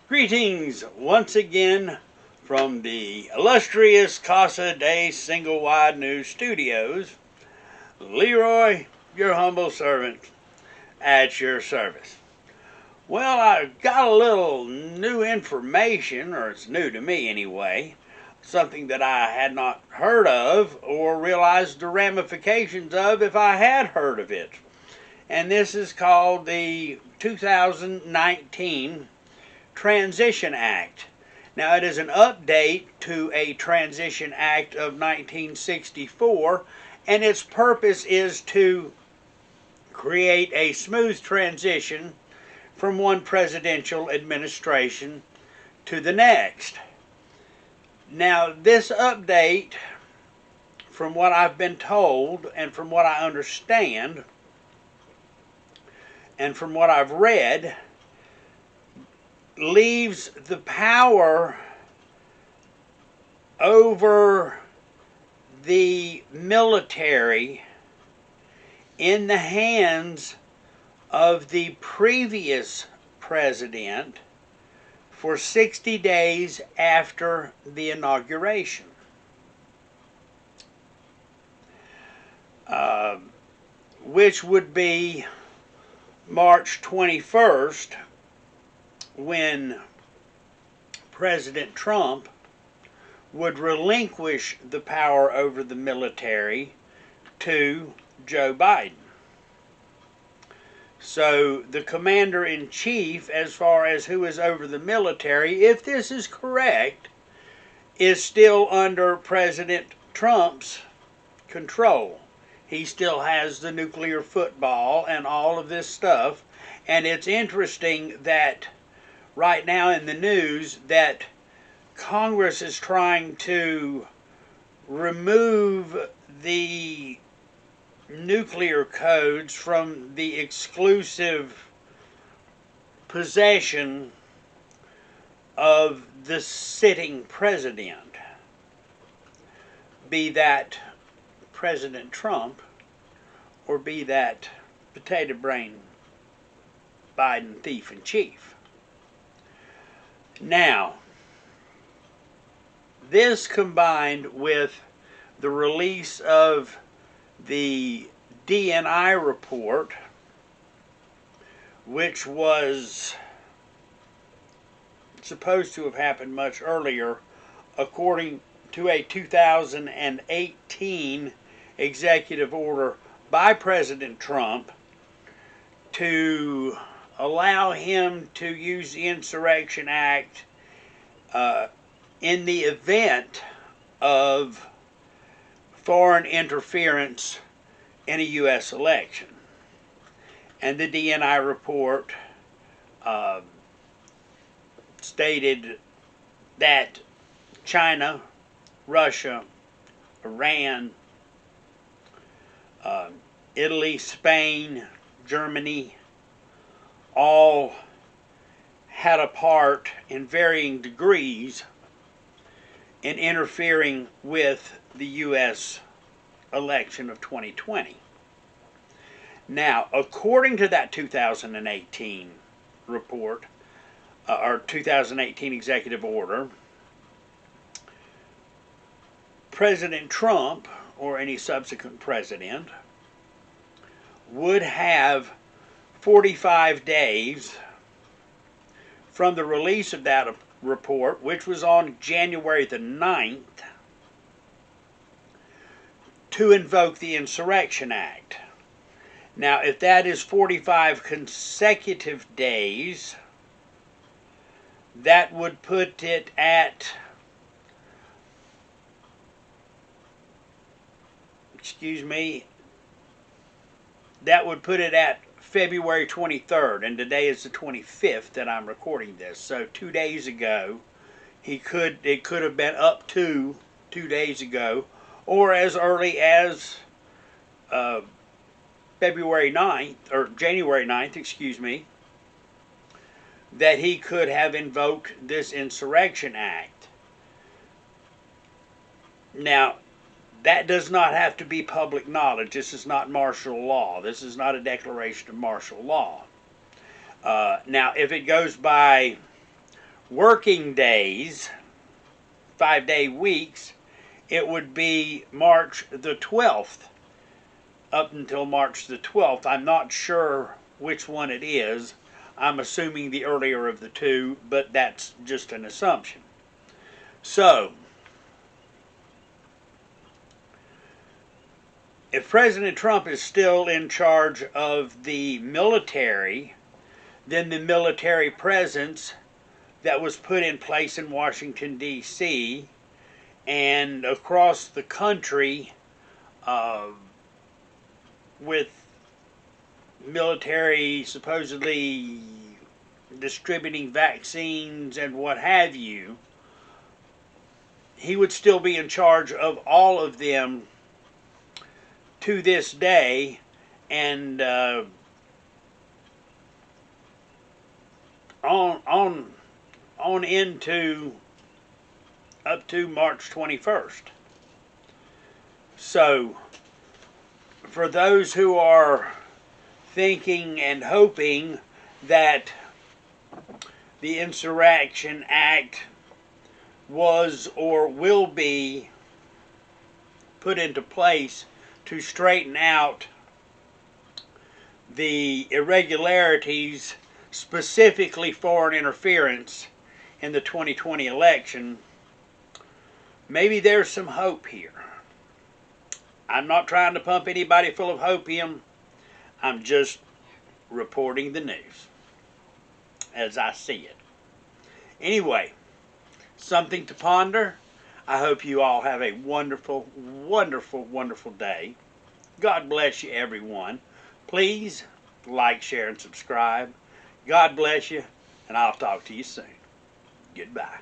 Greetings once again from the illustrious Casa de Single Wide News Studios. Leroy, your humble servant, at your service. Well, I got a little new information, or it's new to me anyway, something that I had not heard of or realized the ramifications of if I had heard of it. And this is called the 2019 Transition Act. Now, it is an update to a Transition Act of 1964, and its purpose is to create a smooth transition from one presidential administration to the next. Now, this update, from what I've been told and from what I understand and from what I've read, leaves the power over the military in the hands of the previous president for 60 days after the inauguration. Which would be March 21st, when President Trump would relinquish the power over the military to Joe Biden. So the commander-in-chief, as far as who is over the military, if this is correct, is still under President Trump's control. He still has the nuclear football and all of this stuff. And it's interesting that right now in the news that Congress is trying to remove the nuclear codes from the exclusive possession of the sitting president, be that President Trump or be that potato brain Biden thief in chief. Now, this combined with the release of the DNI report, which was supposed to have happened much earlier, according to a 2018 executive order by President Trump to allow him to use the Insurrection Act in the event of foreign interference in a U.S. election. And the DNI report stated that China, Russia, Iran, Italy, Spain, Germany, all had a part in varying degrees in interfering with the U.S. election of 2020. Now, according to that 2018 report, or 2018 executive order, President Trump, or any subsequent president, would have 45 days from the release of that report, which was on January the 9th, to invoke the Insurrection Act. Now, if that is 45 consecutive days, that would put it at, that would put it at February 23rd, and today is the 25th that I'm recording this. So 2 days ago, it could have been up to 2 days ago, or as early as February 9th, or January 9th, that he could have invoked this Insurrection Act. Now, that does not have to be public knowledge. This is not martial law. This is not a declaration of martial law. Now, if it goes by working days, 5-day weeks, it would be March the 12th, up until March the 12th. I'm not sure which one it is. I'm assuming the earlier of the two, but that's just an assumption. So, if President Trump is still in charge of the military, then the military presence that was put in place in Washington, D.C., and across the country with military supposedly distributing vaccines and what have you, he would still be in charge of all of them to this day, and on into up to March 21st. So, for those who are thinking and hoping that the Insurrection Act was or will be put into place to straighten out the irregularities, specifically foreign interference in the 2020 election, maybe there's some hope here. I'm not trying to pump anybody full of hopium. I'm just reporting the news as I see it. Anyway, something to ponder. I hope you all have a wonderful, wonderful, wonderful day. God bless you, everyone. Please like, share, and subscribe. God bless you, and I'll talk to you soon. Goodbye.